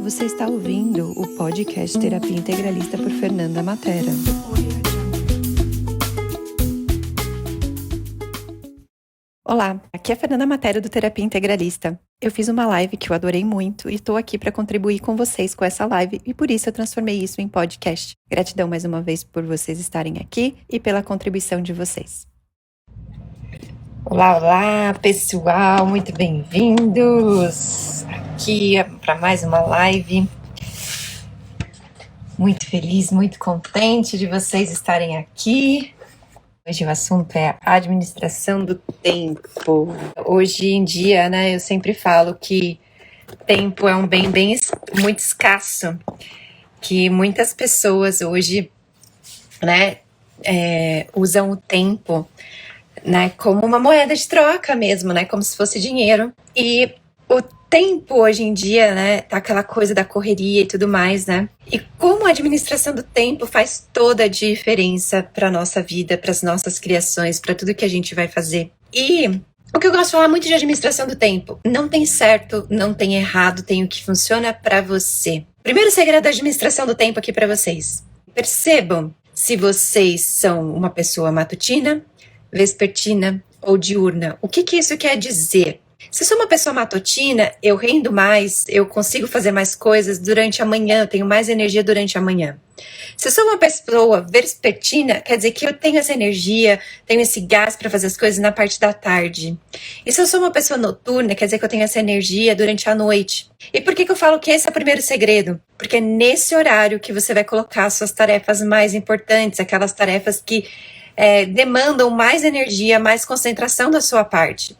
Você está ouvindo o podcast Terapia Integralista por Fernanda Matera. Olá, aqui é a Fernanda Matera do Terapia Integralista. Eu fiz uma live que eu adorei muito e estou aqui para contribuir com vocês com essa live e por isso eu transformei isso em podcast. Gratidão mais uma vez por vocês estarem aqui e pela contribuição de vocês. Olá, pessoal, muito bem-vindos aqui para mais uma live. Muito feliz, muito contente de vocês estarem aqui. Hoje o assunto é a administração do tempo. Hoje em dia, eu sempre falo que tempo é um bem muito escasso, que muitas pessoas hoje, usam o tempo como uma moeda de troca mesmo, como se fosse dinheiro. E o tempo hoje em dia, tá aquela coisa da correria e tudo mais, E como a administração do tempo faz toda a diferença para nossa vida, para as nossas criações, para tudo que a gente vai fazer. E o que eu gosto de falar muito de administração do tempo, não tem certo, não tem errado, tem o que funciona para você. Primeiro segredo da administração do tempo aqui para vocês. Percebam se vocês são uma pessoa matutina, vespertina ou diurna. O que isso quer dizer? Se eu sou uma pessoa matutina, eu rendo mais, eu consigo fazer mais coisas durante a manhã, eu tenho mais energia durante a manhã. Se eu sou uma pessoa vespertina, quer dizer que eu tenho essa energia, tenho esse gás para fazer as coisas na parte da tarde. E se eu sou uma pessoa noturna, quer dizer que eu tenho essa energia durante a noite. E por que eu falo que esse é o primeiro segredo? Porque é nesse horário que você vai colocar as suas tarefas mais importantes, aquelas tarefas que demandam mais energia, mais concentração da sua parte.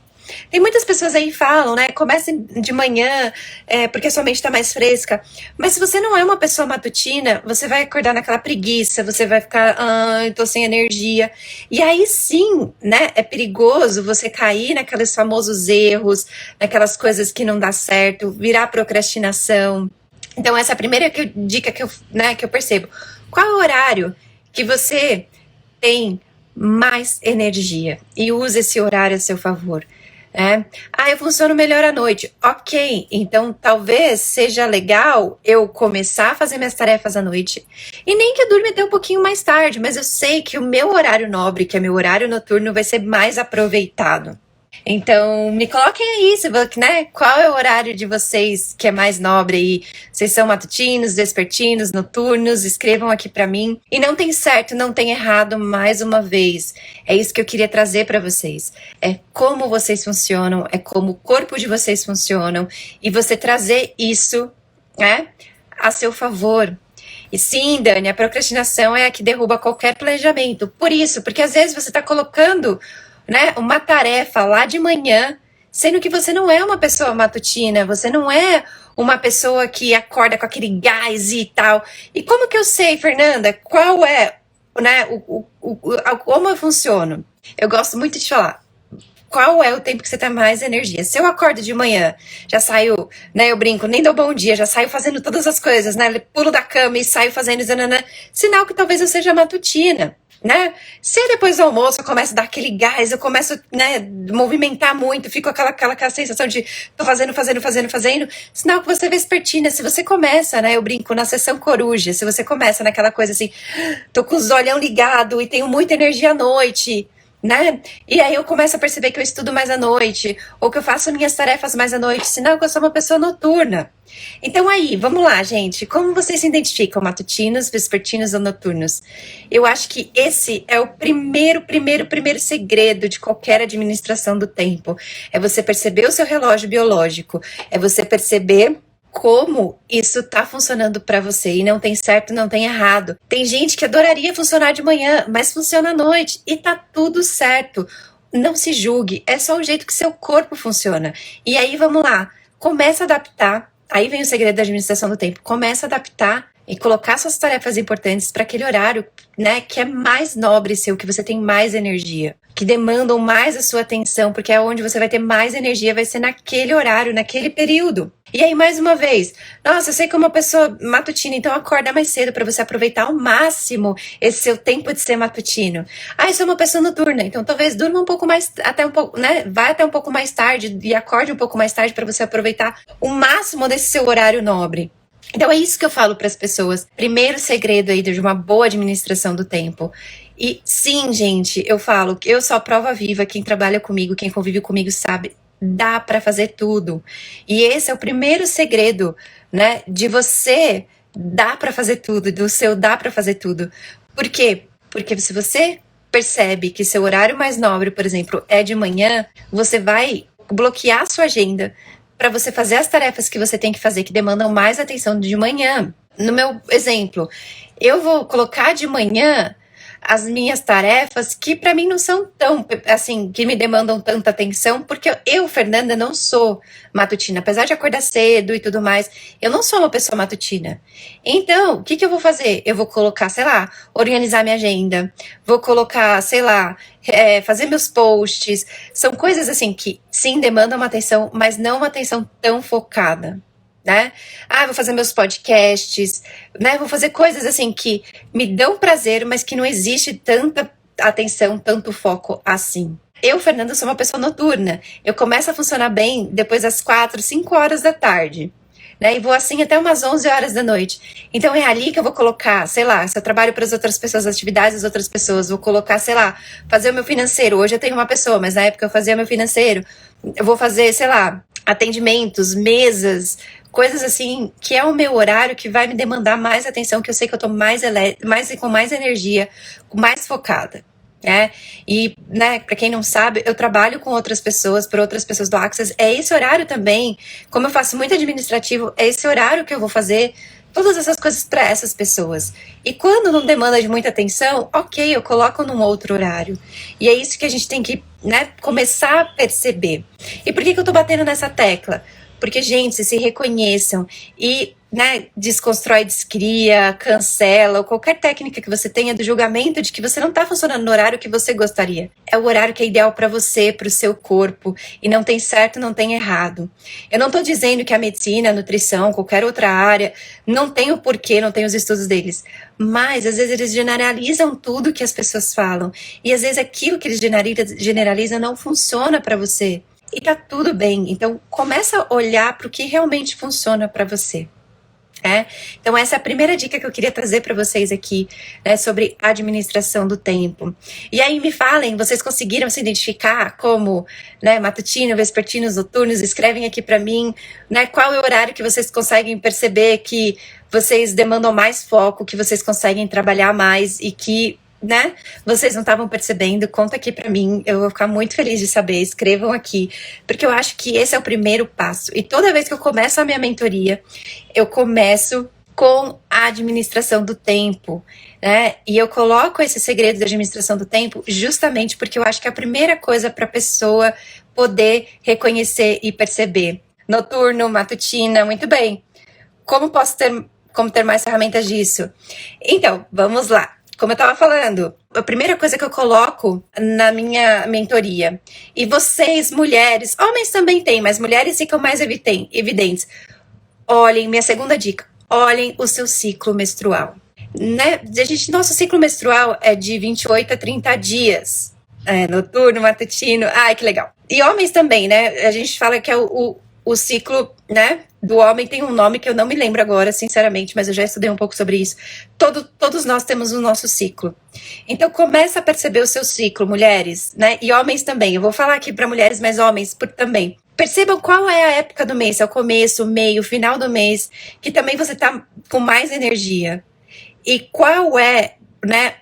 Tem muitas pessoas aí que falam, comecem de manhã, porque a sua mente está mais fresca. Mas se você não é uma pessoa matutina, você vai acordar naquela preguiça, você vai ficar, tô sem energia. E aí sim, é perigoso você cair naqueles famosos erros, naquelas coisas que não dá certo, virar procrastinação. Então essa é a primeira dica que eu percebo. Qual é o horário que você tem mais energia? E use esse horário a seu favor. Eu funciono melhor à noite. Ok, então talvez seja legal eu começar a fazer minhas tarefas à noite. E nem que eu durma até um pouquinho mais tarde, mas eu sei que o meu horário nobre, que é meu horário noturno, vai ser mais aproveitado. Então, me coloquem aí, qual é o horário de vocês que é mais nobre aí? Vocês são matutinos, vespertinos, noturnos? Escrevam aqui pra mim. E não tem certo, não tem errado, mais uma vez. É isso que eu queria trazer pra vocês. É como vocês funcionam, é como o corpo de vocês funcionam. E você trazer isso, a seu favor. E sim, Dani, a procrastinação é a que derruba qualquer planejamento. Por isso, porque às vezes você tá colocando uma tarefa lá de manhã, sendo que você não é uma pessoa matutina, você não é uma pessoa que acorda com aquele gás e tal. E como que eu sei, Fernanda, qual é, como eu funciono? Eu gosto muito de falar, qual é o tempo que você tem mais energia? Se eu acordo de manhã, já saio, eu brinco, nem dou bom dia, já saio fazendo todas as coisas, pulo da cama e saio fazendo, sinal que talvez eu seja matutina. Se depois do almoço eu começo a dar aquele gás, eu começo movimentar muito, fico aquela sensação de tô fazendo, sinal que você é vespertina. Se você começa, eu brinco, na sessão coruja, se você começa naquela coisa assim, tô com os olhão ligado e tenho muita energia à noite, e aí eu começo a perceber que eu estudo mais à noite, ou que eu faço minhas tarefas mais à noite, sinal que eu sou uma pessoa noturna. Então aí, vamos lá, gente, como vocês se identificam, matutinos, vespertinos ou noturnos? Eu acho que esse é o primeiro segredo de qualquer administração do tempo, é você perceber o seu relógio biológico, é você perceber como isso tá funcionando para você, e não tem certo, não tem errado. Tem gente que adoraria funcionar de manhã, mas funciona à noite, e tá tudo certo. Não se julgue, é só o jeito que seu corpo funciona. E aí, vamos lá, começa a adaptar, aí vem o segredo da administração do tempo, começa a adaptar e colocar suas tarefas importantes para aquele horário, que é mais nobre seu, que você tem mais energia, que demandam mais a sua atenção, porque é onde você vai ter mais energia, vai ser naquele horário, naquele período. E aí, mais uma vez, nossa, eu sei que é uma pessoa matutina, então acorda mais cedo para você aproveitar ao máximo esse seu tempo de ser matutino. Eu sou uma pessoa noturna, então talvez durma um pouco mais, vai até um pouco mais tarde e acorde um pouco mais tarde para você aproveitar o máximo desse seu horário nobre. Então é isso que eu falo para as pessoas. Primeiro segredo aí de uma boa administração do tempo. E sim, gente, eu falo que eu sou a prova viva, quem trabalha comigo, quem convive comigo sabe, dá para fazer tudo. E esse é o primeiro segredo, né, de você dá para fazer tudo, do seu dá para fazer tudo. Por quê? Porque se você percebe que seu horário mais nobre, por exemplo, é de manhã, você vai bloquear a sua agenda para você fazer as tarefas que você tem que fazer, que demandam mais atenção de manhã. No meu exemplo, eu vou colocar de manhã as minhas tarefas que para mim não são tão, assim, que me demandam tanta atenção, porque eu, Fernanda, não sou matutina. Apesar de acordar cedo e tudo mais, eu não sou uma pessoa matutina. Então, o que que eu vou fazer? Eu vou colocar, sei lá, organizar minha agenda, vou colocar, sei lá, fazer meus posts. São coisas assim que sim demandam uma atenção, mas não uma atenção tão focada, né? Ah, vou fazer meus podcasts, né? Vou fazer coisas assim que me dão prazer, mas que não existe tanta atenção, tanto foco assim. Eu, Fernanda, sou uma pessoa noturna. Eu começo a funcionar bem depois das 4, 5 horas da tarde. Né, e vou assim até umas 11 horas da noite. Então é ali que eu vou colocar, sei lá, se eu trabalho para as outras pessoas, as atividades das outras pessoas, vou colocar, sei lá, fazer o meu financeiro. Hoje eu tenho uma pessoa, mas na época eu fazia meu financeiro. Eu vou fazer, sei lá, atendimentos, mesas, coisas assim, que é o meu horário que vai me demandar mais atenção, que eu sei que eu tô mais com mais energia, mais focada. E, né, para quem não sabe, eu trabalho com outras pessoas, por outras pessoas do Access, é esse horário também, como eu faço muito administrativo, é esse horário que eu vou fazer todas essas coisas para essas pessoas. E quando não demanda de muita atenção, ok, eu coloco num outro horário. E é isso que a gente tem que, né, começar a perceber. E por que eu tô batendo nessa tecla? Porque, gente, se reconheçam e, né, desconstrói, descria, cancela, ou qualquer técnica que você tenha do julgamento de que você não está funcionando no horário que você gostaria. É o horário que é ideal para você, para o seu corpo, e não tem certo, não tem errado. Eu não estou dizendo que a medicina, a nutrição, qualquer outra área, não tem o porquê, não tem os estudos deles, mas às vezes eles generalizam tudo que as pessoas falam, e às vezes aquilo que eles generalizam não funciona para você. E tá tudo bem. Então, começa a olhar para o que realmente funciona para você. Então, essa é a primeira dica que eu queria trazer para vocês aqui, né, sobre administração do tempo. E aí, me falem, vocês conseguiram se identificar como, né, matutino, vespertinos, noturnos? Escrevem aqui para mim, né, qual é o horário que vocês conseguem perceber que vocês demandam mais foco, que vocês conseguem trabalhar mais e que, né, vocês não estavam percebendo. Conta aqui pra mim, eu vou ficar muito feliz de saber. Escrevam aqui, porque eu acho que esse é o primeiro passo. E toda vez que eu começo a minha mentoria, eu começo com a administração do tempo, né? E eu coloco esse segredo da administração do tempo justamente porque eu acho que é a primeira coisa para a pessoa poder reconhecer e perceber. Noturno, matutina, muito bem. Como ter mais ferramentas disso? Então, vamos lá. Como eu estava falando, a primeira coisa que eu coloco na minha mentoria, e vocês, mulheres, homens também têm, mas mulheres ficam mais evidentes. Olhem, minha segunda dica, olhem o seu ciclo menstrual. Né? Nosso ciclo menstrual é de 28 a 30 dias. Noturno, matutino, ai que legal. E homens também, né? A gente fala que é o ciclo, né, do homem tem um nome que eu não me lembro agora, sinceramente, mas eu já estudei um pouco sobre isso. Todos nós temos o nosso ciclo. Então, começa a perceber o seu ciclo, mulheres, né, e homens também. Eu vou falar aqui para mulheres, mas homens também. Percebam qual é a época do mês, é o começo, o meio, o final do mês, que também você tá com mais energia. E qual é, né,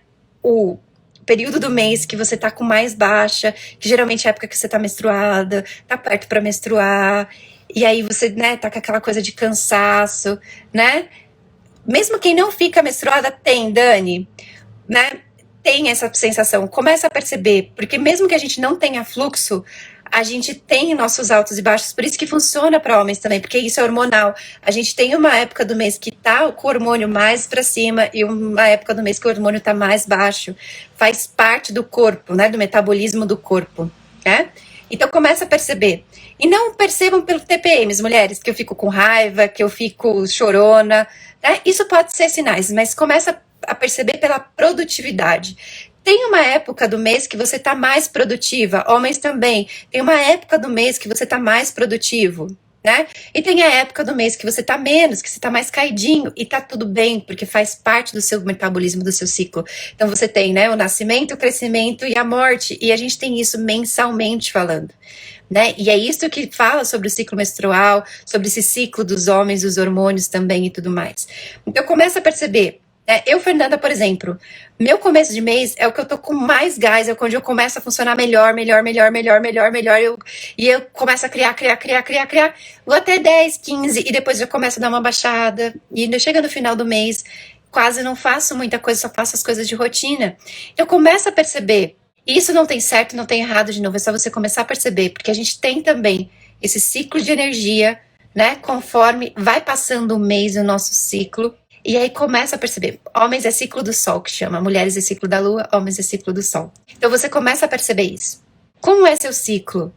o período do mês que você tá com mais baixa, que geralmente é a época que você tá menstruada, tá perto para menstruar, e aí você, né, tá com aquela coisa de cansaço, né? Mesmo quem não fica menstruada tem, Dani, né? Tem essa sensação, começa a perceber, porque mesmo que a gente não tenha fluxo, a gente tem nossos altos e baixos, por isso que funciona para homens também, porque isso é hormonal. A gente tem uma época do mês que tá com o hormônio mais para cima e uma época do mês que o hormônio tá mais baixo. Faz parte do corpo, né, do metabolismo do corpo, né? Então começa a perceber. E não percebam pelo TPMs, mulheres, que eu fico com raiva, que eu fico chorona, né? Isso pode ser sinais, mas começa a perceber pela produtividade. Tem uma época do mês que você está mais produtiva, homens também. Tem uma época do mês que você está mais produtivo, né? E tem a época do mês que você tá menos, que você tá mais caidinho, e tá tudo bem, porque faz parte do seu metabolismo, do seu ciclo. Então você tem, né, o nascimento, o crescimento e a morte, e a gente tem isso mensalmente falando. Né? E é isso que fala sobre o ciclo menstrual, sobre esse ciclo dos homens, dos hormônios também e tudo mais. Então começa a perceber. Eu, Fernanda, por exemplo, meu começo de mês é o que eu tô com mais gás, é quando eu começo a funcionar melhor, e eu começo a criar, vou até 10, 15, e depois eu começo a dar uma baixada, e ainda chega no final do mês, quase não faço muita coisa, só faço as coisas de rotina. Eu começo a perceber, e isso não tem certo, não tem errado, de novo, é só você começar a perceber, porque a gente tem também esse ciclo de energia, né, conforme vai passando o mês, o nosso ciclo. E aí começa a perceber, homens é ciclo do sol que chama, mulheres é ciclo da lua, homens é ciclo do sol. Então você começa a perceber isso. Como é seu ciclo?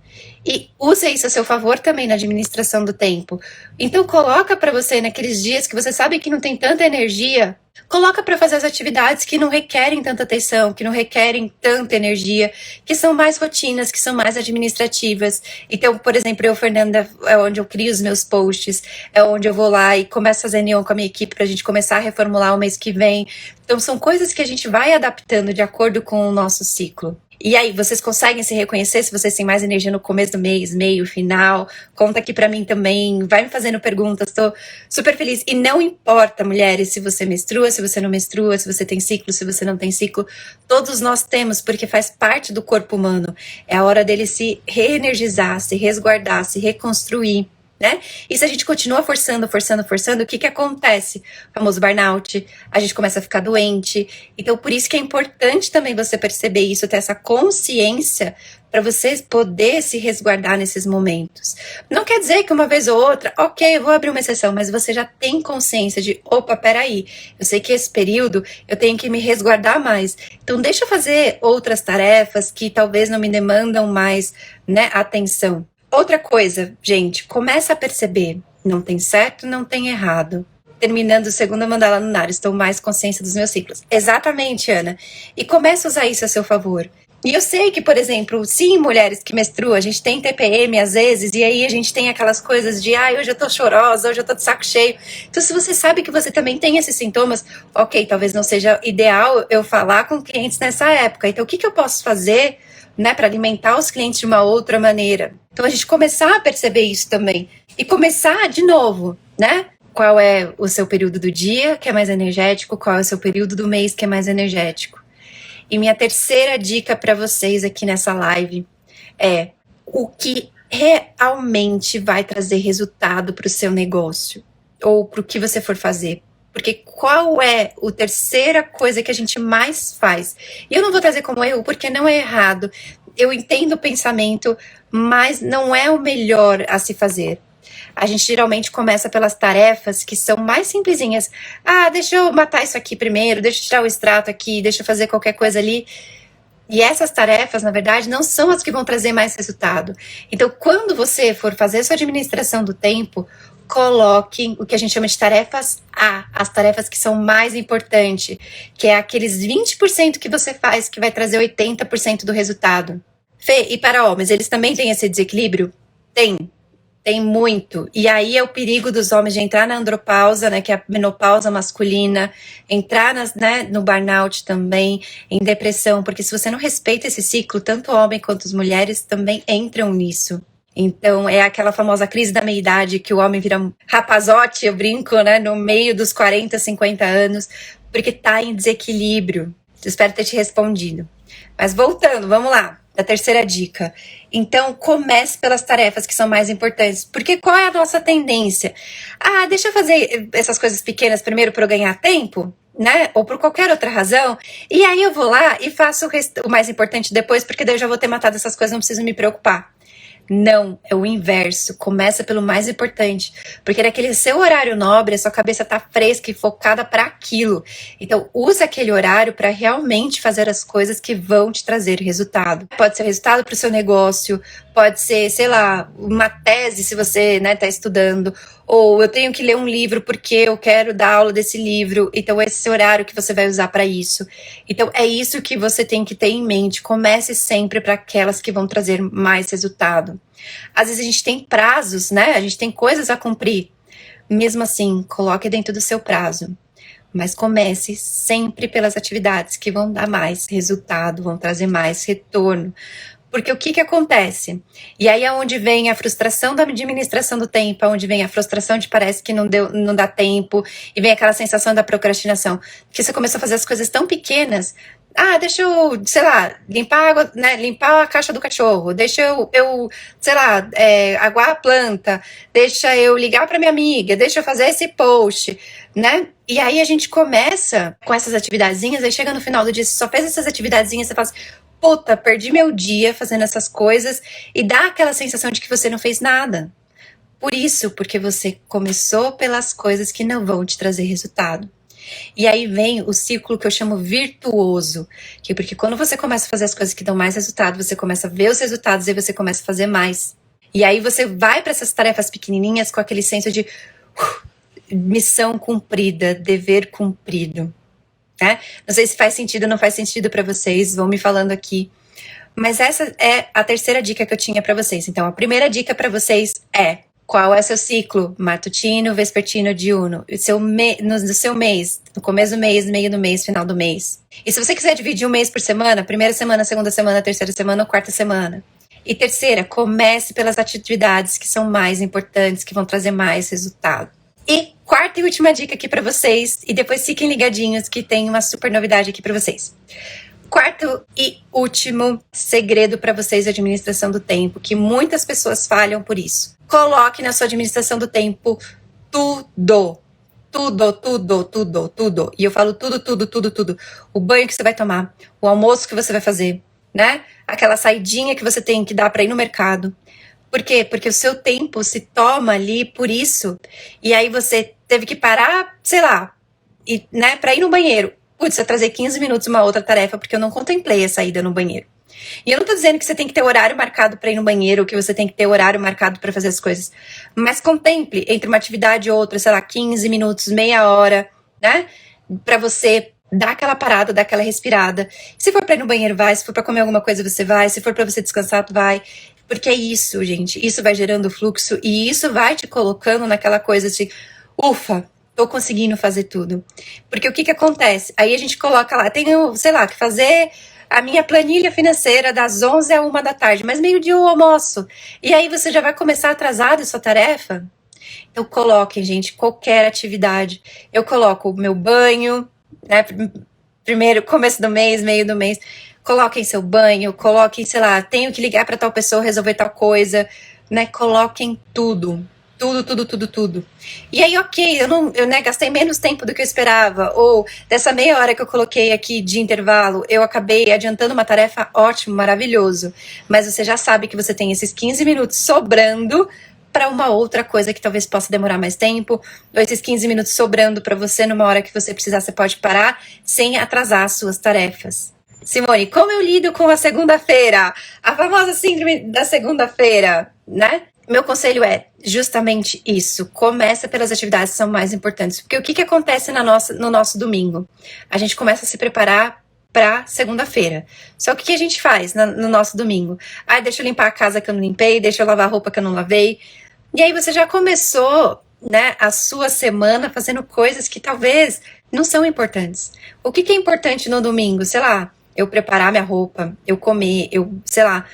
E use isso a seu favor também na administração do tempo. Então coloca para você naqueles dias que você sabe que não tem tanta energia, coloca para fazer as atividades que não requerem tanta atenção, que não requerem tanta energia, que são mais rotinas, que são mais administrativas. Então, por exemplo, eu, Fernanda, é onde eu crio os meus posts, é onde eu vou lá e começo a fazer reunião com a minha equipe para a gente começar a reformular o mês que vem. Então, são coisas que a gente vai adaptando de acordo com o nosso ciclo. E aí, vocês conseguem se reconhecer se vocês têm mais energia no começo do mês, meio, final? Conta aqui pra mim também, vai me fazendo perguntas, tô super feliz. E não importa, mulheres, se você menstrua, se você não menstrua, se você tem ciclo, se você não tem ciclo, todos nós temos, porque faz parte do corpo humano. É a hora dele se reenergizar, se resguardar, se reconstruir. Né? E se a gente continua forçando, o que acontece? O famoso burnout, a gente começa a ficar doente. Então, por isso que é importante também você perceber isso, ter essa consciência para você poder se resguardar nesses momentos. Não quer dizer que uma vez ou outra, ok, eu vou abrir uma exceção, mas você já tem consciência de, opa, peraí, eu sei que esse período eu tenho que me resguardar mais. Então, deixa eu fazer outras tarefas que talvez não me demandam mais, né, atenção. Outra coisa, gente, começa a perceber, não tem certo, não tem errado. Terminando o segundo mandala lunar, estou mais consciência dos meus ciclos. Exatamente, Ana. E começa a usar isso a seu favor. E eu sei que, por exemplo, sim, mulheres que menstruam, a gente tem TPM às vezes, e aí a gente tem aquelas coisas de, hoje eu tô chorosa, hoje eu tô de saco cheio. Então, se você sabe que você também tem esses sintomas, ok, talvez não seja ideal eu falar com clientes nessa época. Então, o que eu posso fazer, né, para alimentar os clientes de uma outra maneira? Então, a gente começar a perceber isso também. E começar de novo, né? Qual é o seu período do dia que é mais energético? Qual é o seu período do mês que é mais energético? E minha terceira dica para vocês aqui nessa live é o que realmente vai trazer resultado para o seu negócio ou para o que você for fazer. Porque qual é a terceira coisa que a gente mais faz? E eu não vou trazer como erro, porque não é errado. Eu entendo o pensamento, mas não é o melhor a se fazer. A gente geralmente começa pelas tarefas que são mais simplesinhas. Deixa eu matar isso aqui primeiro, deixa eu tirar o extrato aqui, deixa eu fazer qualquer coisa ali. E essas tarefas, na verdade, não são as que vão trazer mais resultado. Então, quando você for fazer sua administração do tempo, coloque o que a gente chama de tarefas A, as tarefas que são mais importantes, que é aqueles 20% que você faz que vai trazer 80% do resultado. Fê, e para homens, eles também têm esse desequilíbrio? Tem muito. E aí é o perigo dos homens de entrar na andropausa, né, que é a menopausa masculina, entrar no burnout também, em depressão, porque se você não respeita esse ciclo, tanto homem quanto as mulheres também entram nisso. Então, é aquela famosa crise da meia-idade, que o homem vira rapazote, eu brinco, né, no meio dos 40, 50 anos, porque tá em desequilíbrio. Espero ter te respondido. Mas voltando, vamos lá. Da terceira dica. Então, comece pelas tarefas que são mais importantes. Porque qual é a nossa tendência? Deixa eu fazer essas coisas pequenas primeiro para eu ganhar tempo, né? Ou por qualquer outra razão. E aí eu vou lá e faço o mais importante depois, porque daí eu já vou ter matado essas coisas, não preciso me preocupar. Não, é o inverso. Começa pelo mais importante. Porque naquele seu horário nobre, a sua cabeça tá fresca e focada para aquilo. Então, usa aquele horário para realmente fazer as coisas que vão te trazer resultado. Pode ser resultado para o seu negócio, pode ser, sei lá, uma tese se você, né, tá estudando, Ou eu tenho que ler um livro porque eu quero dar aula desse livro, então esse horário que você vai usar para isso. Então é isso que você tem que ter em mente. Comece sempre para aquelas que vão trazer mais resultado. Às vezes a gente tem prazos, né? A gente tem coisas a cumprir. Mesmo assim, coloque dentro do seu prazo. Mas comece sempre pelas atividades que vão dar mais resultado, vão trazer mais retorno. Porque o que acontece? E aí é onde vem a frustração da administração do tempo, é onde vem a frustração de parece que não dá tempo, e vem aquela sensação da procrastinação. Porque você começou a fazer as coisas tão pequenas. Ah, deixa eu, sei lá, limpar, água, né, limpar a caixa do cachorro, deixa eu sei lá, aguar a planta, deixa eu ligar para minha amiga, deixa eu fazer esse post, né? E aí a gente começa com essas atividadezinhas, aí chega no final do dia, você só fez essas atividadezinhas, você fala assim, puta, perdi meu dia fazendo essas coisas, e dá aquela sensação de que você não fez nada. Por isso, porque você começou pelas coisas que não vão te trazer resultado. E aí vem o ciclo que eu chamo virtuoso, que porque quando você começa a fazer as coisas que dão mais resultado, você começa a ver os resultados e você começa a fazer mais. E aí você vai para essas tarefas pequenininhas com aquele senso de missão cumprida, dever cumprido. Né? Não sei se faz sentido ou não faz sentido para vocês, vão me falando aqui. Mas essa é a terceira dica que eu tinha para vocês. Então, a primeira dica para vocês é: qual é seu ciclo matutino, vespertino, diurno? No seu mês, no começo do mês, meio do mês, final do mês. E se você quiser dividir um mês por semana, primeira semana, segunda semana, terceira semana ou quarta semana. E terceira, comece pelas atividades que são mais importantes, que vão trazer mais resultado. E quarta e última dica aqui para vocês, e depois fiquem ligadinhos que tem uma super novidade aqui para vocês. Quarto e último segredo para vocês de administração do tempo, que muitas pessoas falham por isso. Coloque na sua administração do tempo tudo. Tudo. E eu falo tudo. O banho que você vai tomar, o almoço que você vai fazer, né? Aquela saidinha que você tem que dar para ir no mercado. Por quê? Porque o seu tempo se toma ali por isso. E aí você teve que parar, sei lá, né, para ir no banheiro. Putz, eu trazer 15 minutos uma outra tarefa porque eu não contemplei a saída no banheiro. E eu não tô dizendo que você tem que ter horário marcado para ir no banheiro, ou que você tem que ter horário marcado para fazer as coisas. Mas contemple entre uma atividade e outra, sei lá, 15 minutos, meia hora, né? Para você dar aquela parada, dar aquela respirada. Se for para ir no banheiro, vai. Se for para comer alguma coisa, você vai. Se for para você descansar, tu vai. Porque é isso, gente. Isso vai gerando fluxo e isso vai te colocando naquela coisa de ufa, tô conseguindo fazer tudo. Porque o que acontece? Aí a gente coloca lá, tenho, sei lá, que fazer a minha planilha financeira das 11 à 1 da tarde, mas meio-dia o almoço. E aí você já vai começar atrasado a sua tarefa? Então coloquem, gente, qualquer atividade. Eu coloco o meu banho, né? Primeiro, começo do mês, meio do mês. Coloquem seu banho, coloquem, sei lá, tenho que ligar para tal pessoa resolver tal coisa, né? Coloquem tudo. Tudo. E aí, ok, eu né, gastei menos tempo do que eu esperava, ou dessa meia hora que eu coloquei aqui de intervalo, eu acabei adiantando uma tarefa, ótimo, maravilhoso. Mas você já sabe que você tem esses 15 minutos sobrando para uma outra coisa que talvez possa demorar mais tempo, ou esses 15 minutos sobrando para você numa hora que você precisar, você pode parar sem atrasar as suas tarefas. Simone, como eu lido com a segunda-feira? A famosa síndrome da segunda-feira, né? Meu conselho é justamente isso. Começa pelas atividades que são mais importantes. Porque o que acontece no nosso domingo? A gente começa a se preparar para segunda-feira. Só que o que a gente faz no nosso domingo? Ah, deixa eu limpar a casa que eu não limpei, deixa eu lavar a roupa que eu não lavei. E aí você já começou, né, a sua semana fazendo coisas que talvez não são importantes. O que é importante no domingo? Sei lá, eu preparar minha roupa, eu comer, sei lá,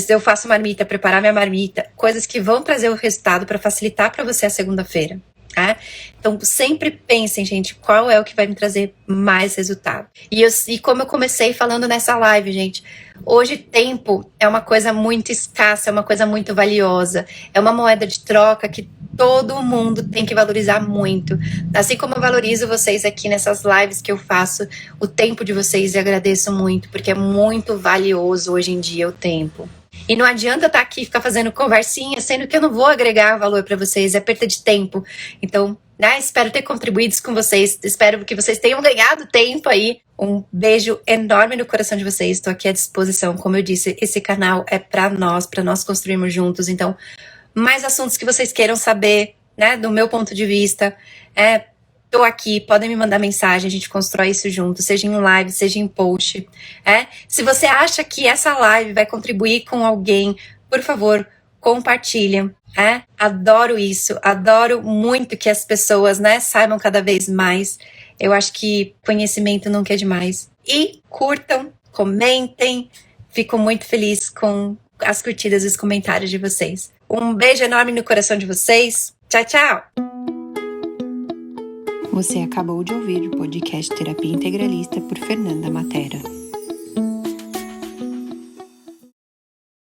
eu faço marmita, preparar minha marmita, coisas que vão trazer o resultado para facilitar para você a segunda-feira. Tá? Então sempre pensem, gente, qual é o que vai me trazer mais resultado. E como eu comecei falando nessa live, gente, hoje tempo é uma coisa muito escassa, é uma coisa muito valiosa, é uma moeda de troca que todo mundo tem que valorizar muito. Assim como eu valorizo vocês aqui nessas lives que eu faço, o tempo de vocês, e agradeço muito, porque é muito valioso hoje em dia o tempo. E não adianta eu estar aqui e ficar fazendo conversinha, sendo que eu não vou agregar valor para vocês, é perda de tempo. Então, né, espero ter contribuído com vocês, espero que vocês tenham ganhado tempo aí. Um beijo enorme no coração de vocês, estou aqui à disposição. Como eu disse, esse canal é para nós construirmos juntos. Então, mais assuntos que vocês queiram saber, né? Do meu ponto de vista, tô aqui, podem me mandar mensagem, a gente constrói isso junto, seja em live, seja em post. Se você acha que essa live vai contribuir com alguém, por favor, compartilha. Adoro isso, adoro muito que as pessoas, né, saibam cada vez mais. Eu acho que conhecimento nunca é demais. E curtam, comentem. Fico muito feliz com as curtidas e os comentários de vocês. Um beijo enorme no coração de vocês. Tchau, tchau! Você acabou de ouvir o podcast Terapia Integralista por Fernanda Matera.